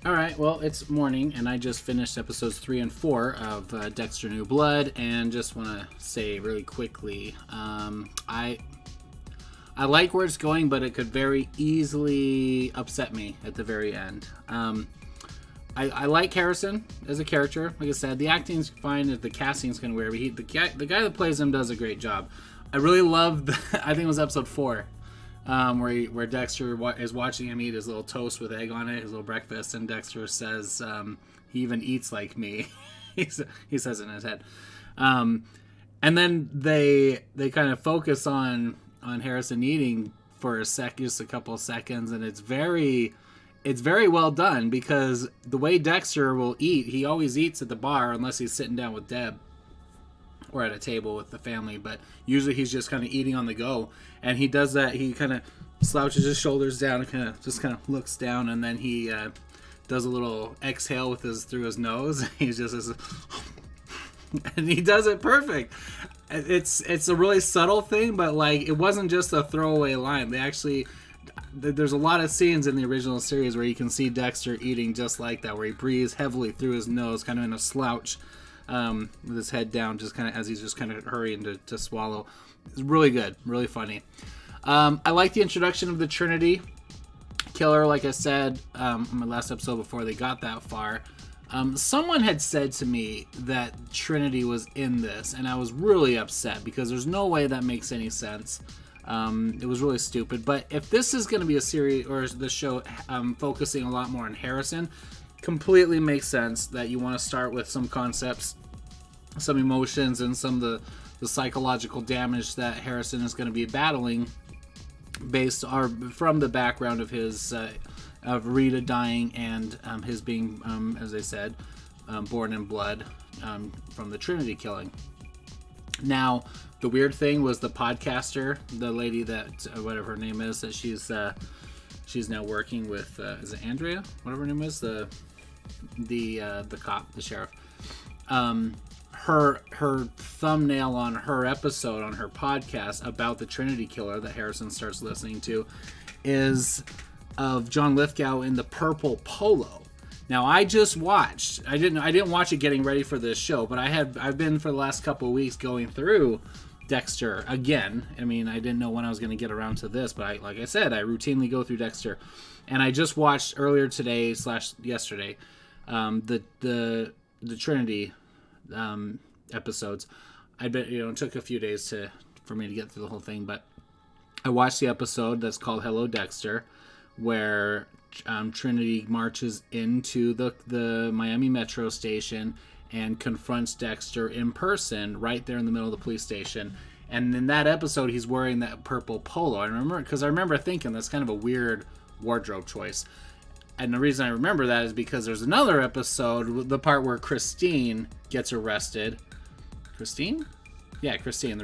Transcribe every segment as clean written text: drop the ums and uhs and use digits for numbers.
All right, well, it's morning, and I just finished episodes 3 and 4 of Dexter New Blood, and just want to say really quickly, I like where it's going, but it could very easily upset me at the very end. I like Harrison as a character. Like I said, the acting's fine, the casting's kind of weird, but the guy that plays him does a great job. I really love, I think it was episode 4, where Dexter is watching him eat his little toast with egg on it, his little breakfast, and Dexter says, he even eats like me. he says it in his head. And then they kind of focus on Harrison eating for just a couple of seconds, and it's very well done, because the way Dexter will eat, he always eats at the bar unless he's sitting down with Deb or at a table with the family, but usually he's just kind of eating on the go, and he does that. He kind of slouches his shoulders down and kind of looks down, and then he does a little exhale through his nose. He's just and he does it perfect. It's a really subtle thing, but like, it wasn't just a throwaway line. There's a lot of scenes in the original series where you can see Dexter eating just like that, where he breathes heavily through his nose, kind of in a slouch, with his head down, just kind of as he's just kind of hurrying to swallow. It's really good, really funny. I like the introduction of the Trinity killer, like I said in my last episode before they got that far. Someone had said to me that Trinity was in this, and I was really upset because there's no way that makes any sense. It was really stupid. But if this is going to be a series or the show focusing a lot more on Harrison, completely makes sense that you want to start with some concepts, some emotions, and some of the psychological damage that Harrison is going to be battling from the background of his of Rita dying and his being, as I said, born in blood from the Trinity killing. Now, the weird thing was the podcaster, the lady that whatever her name is, that she's now working with. Is it Andrea? Whatever her name is, the cop, the sheriff. Her thumbnail on her episode on her podcast about the Trinity killer that Harrison starts listening to is of John Lithgow in the purple polo. Now, I just watched. I didn't watch it getting ready for this show, but I've been for the last couple of weeks going through Dexter again. I mean, I didn't know when I was going to get around to this, but like I said, I routinely go through Dexter, and I just watched earlier today / yesterday the Trinity episodes. I bet it took a few days for me to get through the whole thing, but I watched the episode that's called Hello Dexter, where Trinity marches into the Miami Metro station and confronts Dexter in person right there in the middle of the police station. And in that episode, he's wearing that purple polo. I remember thinking that's kind of a weird wardrobe choice. And the reason I remember that is because there's another episode, the part where Christine gets arrested. Christine? Yeah, Christine,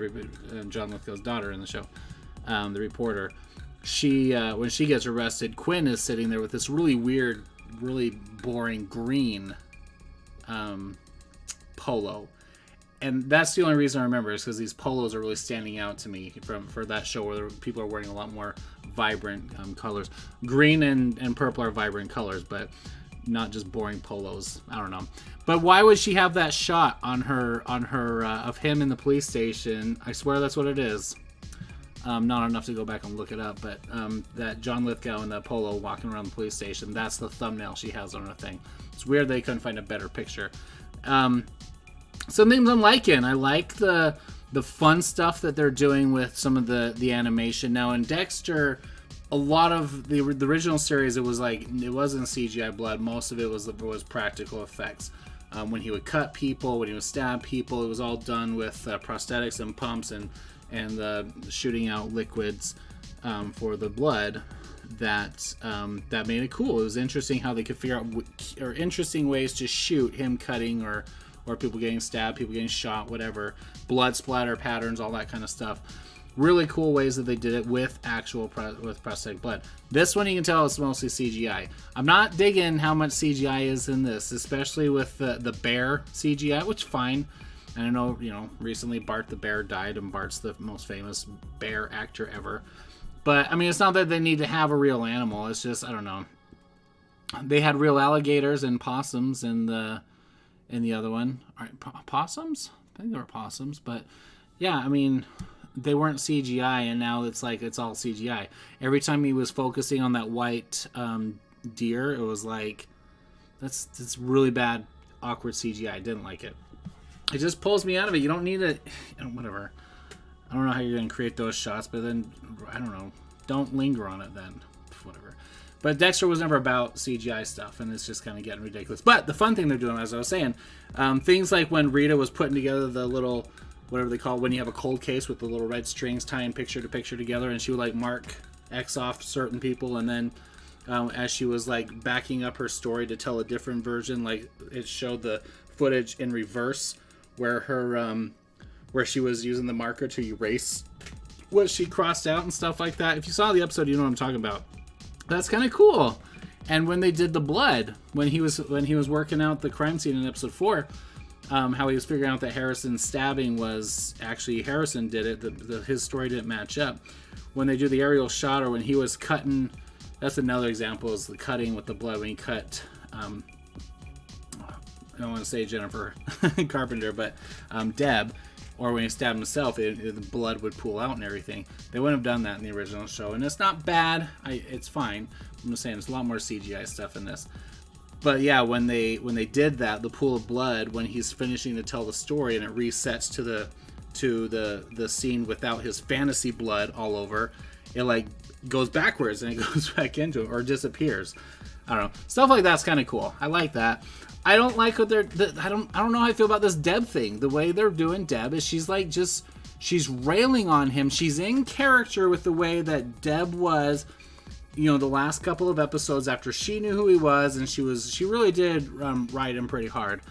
John Lithgow's daughter in the show, the reporter. She when she gets arrested, Quinn is sitting there with this really weird, really boring green polo, and that's the only reason I remember, is because these polos are really standing out to me for that show, where people are wearing a lot more vibrant colors. Green and purple are vibrant colors, but not just boring polos. I don't know. But why would she have that shot on her of him in the police station? I swear that's what it is. Not enough to go back and look it up, but that John Lithgow in that polo walking around the police station, that's the thumbnail she has on her thing. It's weird they couldn't find a better picture. Some things I'm liking. I like the fun stuff that they're doing with some of the animation. Now, in Dexter, a lot of the original series, it wasn't CGI blood. Most of it was practical effects. When he would cut people, when he would stab people, it was all done with prosthetics and pumps and shooting out liquids for the blood. That made it cool. It was interesting how they could figure out interesting ways to shoot him cutting or people getting stabbed, people getting shot, whatever, blood splatter patterns, all that kind of stuff. Really cool ways that they did it with with prosthetic blood. This one, you can tell it's mostly CGI. I'm not digging how much CGI is in this, especially with the bear CGI, which is fine. And I know, recently Bart the Bear died, and Bart's the most famous bear actor ever. But, I mean, it's not that they need to have a real animal. It's just, I don't know. They had real alligators and possums in the other one. All right, possums? I think they were possums, but yeah, I mean, they weren't CGI, and now it's like it's all CGI. Every time he was focusing on that white deer, it was like that's really bad, awkward CGI. I didn't like it. It just pulls me out of it. You don't need it. Whatever. I don't know how you're going to create those shots, but then I don't know. Don't linger on it then. Whatever. But Dexter was never about CGI stuff, and it's just kind of getting ridiculous. But the fun thing they're doing, as I was saying, things like when Rita was putting together the little, whatever they call it, when you have a cold case with the little red strings tying picture to picture together, and she would like mark X off certain people, and then as she was like backing up her story to tell a different version, like it showed the footage in reverse where her where she was using the marker to erase what she crossed out and stuff like that. If you saw the episode, you know what I'm talking about. That's kind of cool. And when they did the blood, when he was working out the crime scene in episode 4, how he was figuring out that Harrison's stabbing was actually Harrison did it. His story didn't match up. When they do the aerial shot, or when he was cutting, that's another example, is the cutting with the blood when he cut. I don't want to say Jennifer Carpenter, but Deb. Or when he stabbed himself, the blood would pool out and everything. They wouldn't have done that in the original show, and it's not bad. It's fine. I'm just saying, there's a lot more CGI stuff in this. But yeah, when they did that, the pool of blood, when he's finishing to tell the story, and it resets to the scene without his fantasy blood all over, it like goes backwards and it goes back into it or disappears. I don't know. Stuff like that's kind of cool. I like that. I don't like what I don't know how I feel about this Deb thing. The way they're doing Deb is she's like she's railing on him. She's in character with the way that Deb was, the last couple of episodes after she knew who he was, and she really did ride him pretty hard.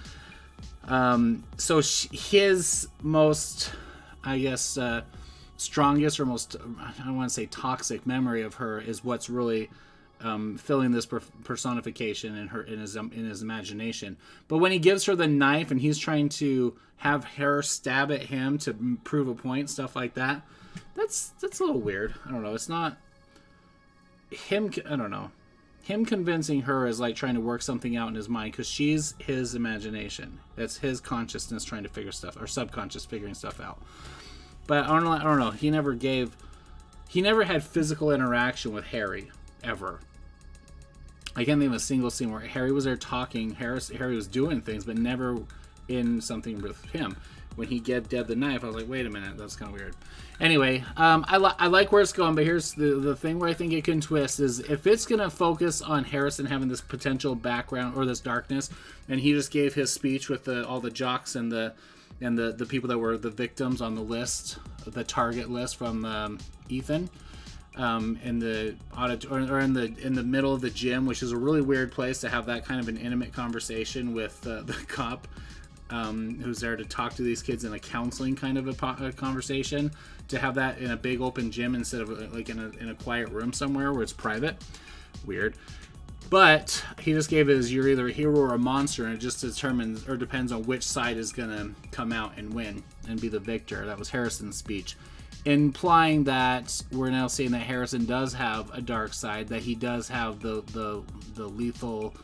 So his most, I guess, strongest or most, I don't want to say toxic memory of her is what's really filling this personification in his imagination. But when he gives her the knife and he's trying to have her stab at him to prove a point, stuff like that, that's a little weird. I don't know. It's not him. I don't know. Him convincing her is like trying to work something out in his mind, because she's his imagination. That's his consciousness trying to figure stuff, or subconscious figuring stuff out. But I don't know. He never had physical interaction with Harry ever. I can't think of a single scene where Harry was there talking. Harry was doing things, but never in something with him. When he gave Deb the knife, I was like, wait a minute, that's kind of weird. Anyway, I like where it's going, but here's the thing where I think it can twist is if it's going to focus on Harrison having this potential background or this darkness, and he just gave his speech with all the jocks and the people that were the victims on the list, the target list from Ethan. In the auditorium or in the middle of the gym, which is a really weird place to have that kind of an intimate conversation with the cop who's there to talk to these kids in a counseling kind of a conversation. To have that in a big open gym instead of like in a quiet room somewhere where it's private, weird. But he just gave it as you're either a hero or a monster, and it just determines or depends on which side is gonna come out and win and be the victor. That was Harrison's speech, implying that we're now seeing that Harrison does have a dark side, that he does have the lethal,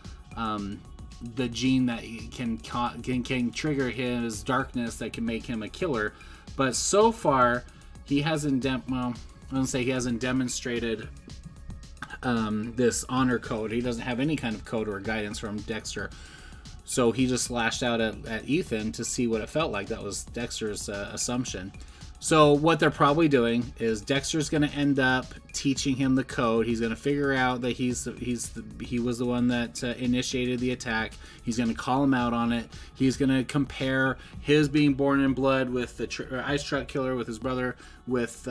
the gene that can trigger his darkness that can make him a killer. But so far, he hasn't demonstrated this honor code. He doesn't have any kind of code or guidance from Dexter. So he just lashed out at Ethan to see what it felt like. That was Dexter's assumption. So what they're probably doing is Dexter's going to end up teaching him the code. He's going to figure out that he was the one that initiated the attack. He's going to call him out on it. He's going to compare his being born in blood with the ice truck killer with his brother, with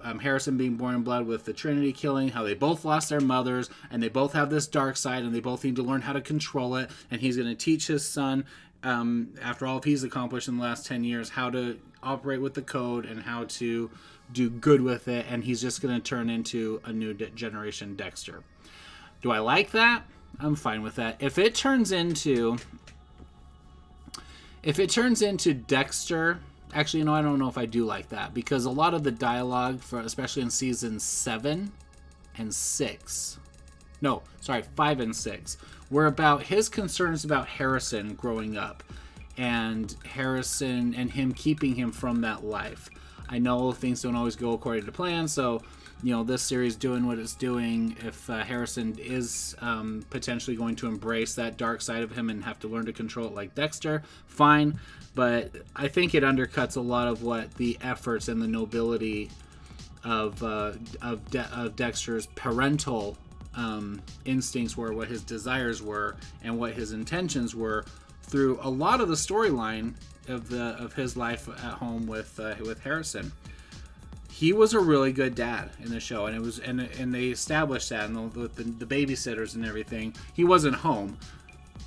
Harrison being born in blood with the Trinity killing, how they both lost their mothers, and they both have this dark side, and they both need to learn how to control it. And he's going to teach his son, after all he's accomplished in the last 10 years, how to operate with the code and how to do good with it, and he's just going to turn into a new generation Dexter. Do I like that? I'm fine with that. If it turns into Dexter, actually, I don't know if I do like that, because a lot of the dialogue, especially in season 7 and 6, no, sorry, 5 and 6 were about his concerns about Harrison growing up, and Harrison and him keeping him from that life. I know things don't always go according to plan, so this series doing what it's doing. If Harrison is potentially going to embrace that dark side of him and have to learn to control it like Dexter, fine. But I think it undercuts a lot of what the efforts and the nobility of Dexter's parental instincts were, what his desires were, and what his intentions were through a lot of the storyline of his life at home with Harrison. He was a really good dad in the show, and it was and they established that, and with the babysitters and everything. He wasn't home,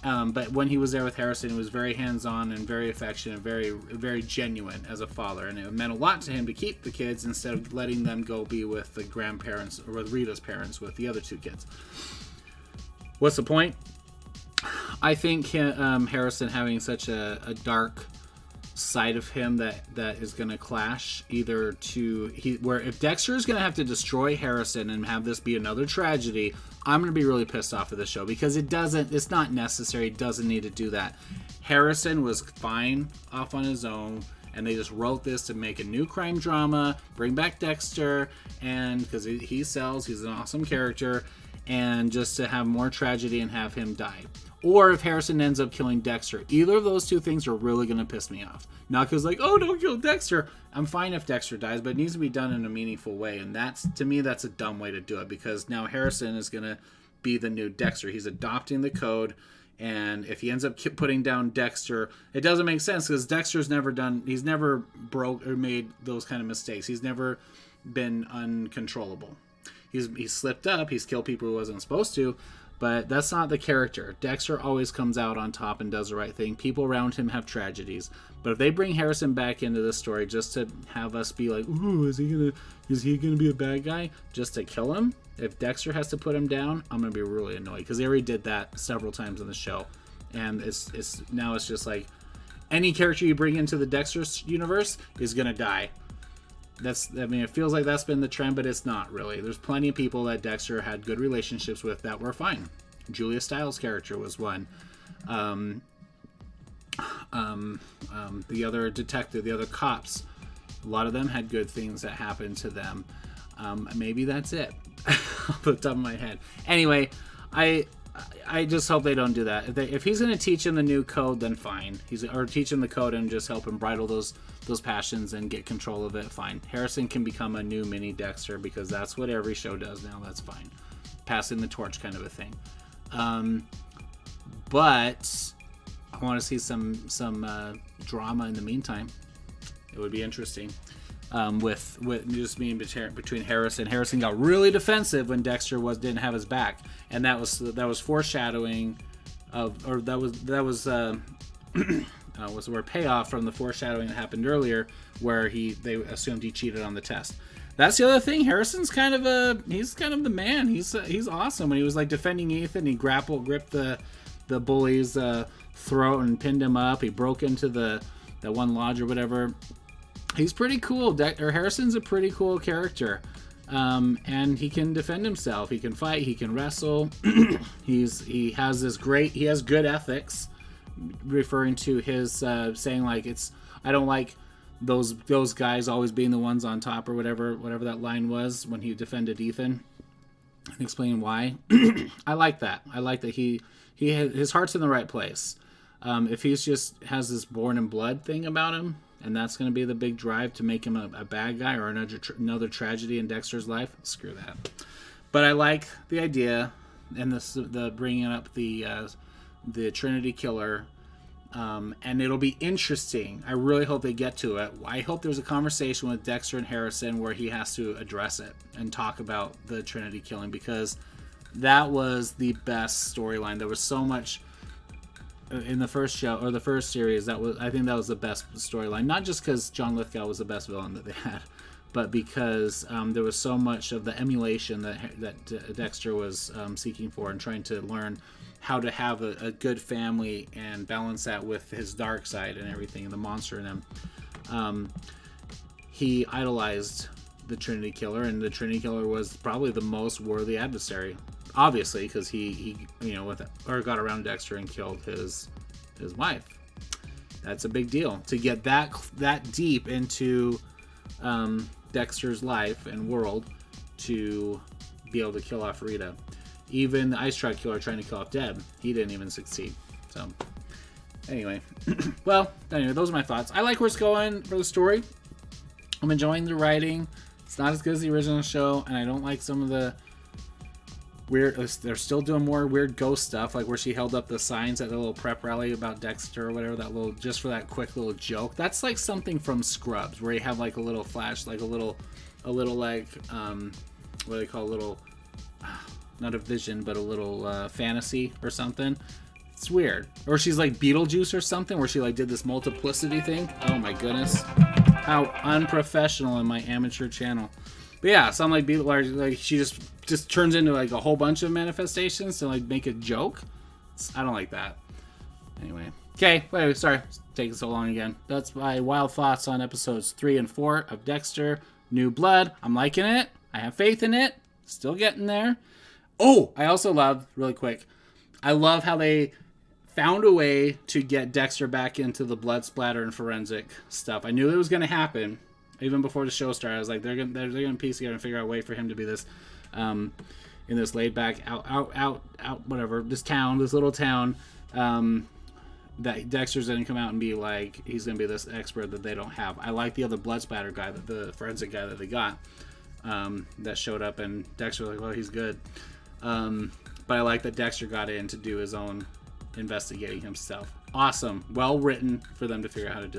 but when he was there with Harrison, he was very hands-on and very affectionate, very very genuine as a father, and it meant a lot to him to keep the kids instead of letting them go be with the grandparents or with Rita's parents with the other 2 kids. What's the point? I think Harrison having such a dark side of him that is going to clash either where if Dexter is going to have to destroy Harrison and have this be another tragedy, I'm going to be really pissed off at this show, because it's not necessary. It doesn't need to do that. Harrison was fine off on his own, and they just wrote this to make a new crime drama, bring back Dexter, and because he sells, he's an awesome character, and just to have more tragedy and have him die. Or if Harrison ends up killing Dexter. Either of those 2 things are really going to piss me off. Not because oh, don't kill Dexter. I'm fine if Dexter dies, but it needs to be done in a meaningful way. And to me, that's a dumb way to do it, because now Harrison is going to be the new Dexter. He's adopting the code. And if he ends up putting down Dexter, it doesn't make sense, because Dexter's he's never broke or made those kind of mistakes. He's never been uncontrollable. He's slipped up. He's killed people he wasn't supposed to. But that's not the character. Dexter always comes out on top and does the right thing. People around him have tragedies. But if they bring Harrison back into this story just to have us be like, ooh, is he gonna be a bad guy? Just to kill him? If Dexter has to put him down, I'm gonna be really annoyed, because they already did that several times in the show. And it's just like, any character you bring into the Dexter universe is gonna die. It feels like that's been the trend, but it's not really. There's plenty of people that Dexter had good relationships with that were fine. Julia Stiles' character was one. The other detective, the other cops, a lot of them had good things that happened to them. Maybe that's it. Off the top of my head. Anyway, I just hope they don't do that. If he's going to teach him the new code, then fine. Or teach him the code and just help him bridle those passions and get control of it, fine. Harrison can become a new mini Dexter, because that's what every show does now. That's fine. Passing the torch kind of a thing. But I want to see some drama in the meantime. It would be interesting. With just being between Harrison. Harrison got really defensive when Dexter didn't have his back, and that was foreshadowing of, or that was where payoff from the foreshadowing that happened earlier, where they assumed he cheated on the test. That's the other thing. Harrison's kind of the man. He's awesome. When he was like defending Ethan, he gripped the bully's throat and pinned him up. He broke into the one lodge or whatever. He's pretty cool. Harrison's a pretty cool character. And he can defend himself. He can fight. He can wrestle. He has good ethics, referring to his saying like, I don't like those guys always being the ones on top, or whatever that line was when he defended Ethan, and explaining why. I like that. I like that his heart's in the right place. If he's just has this born in blood thing about him, and that's going to be the big drive to make him a bad guy or another tragedy in Dexter's life, screw that. But I like the idea and the bringing up the Trinity Killer, and it'll be interesting. I really hope they get to it. I hope there's a conversation with Dexter and Harrison where he has to address it and talk about the Trinity killing, because that was the best storyline. There was so much in the first show, or the first series, I think that was the best storyline. Not just because John Lithgow was the best villain that they had, but because there was so much of the emulation that Dexter was seeking for, and trying to learn how to have a good family and balance that with his dark side and everything, and the monster in him. He idolized the Trinity Killer, and the Trinity Killer was probably the most worthy adversary obviously, because he got around Dexter and killed his wife. That's a big deal to get that deep into Dexter's life and world to be able to kill off Rita. Even the ice truck killer trying to kill off Deb, he didn't even succeed. So anyway, those are my thoughts. I like where it's going for the story. I'm enjoying the writing. It's not as good as the original show, and I don't like some of the weird. They're still doing more weird ghost stuff, like where she held up the signs at the little prep rally about Dexter or whatever. That little, just for that quick little joke. That's like something from Scrubs, where you have like a little flash, like a little like what do they call a little, not a vision, but a little fantasy or something. It's weird. Or she's like Beetlejuice or something, where she like did this multiplicity thing. Oh my goodness, how unprofessional in my amateur channel. But yeah, some like Beetlejuice, like she just turns into like a whole bunch of manifestations to like make a joke. I don't like that. Anyway, okay. Wait, sorry, it's taking so long again. That's my wild thoughts on episodes 3 and 4 of Dexter New Blood. I'm liking it. I have faith in it. Still getting there. Oh, I also love, really quick, I love how they found a way to get Dexter back into the blood splatter and forensic stuff. I knew it was going to happen even before the show started. I was like, they're gonna piece together and figure out a way for him to be this, in this laid back out whatever, this little town, that Dexter's gonna come out and be like, he's gonna be this expert that they don't have. I like the other blood splatter guy, the forensic guy that they got, that showed up, and Dexter was like, well, he's good. But I like that Dexter got in to do his own investigating himself. Awesome. Well written for them to figure out how to do that.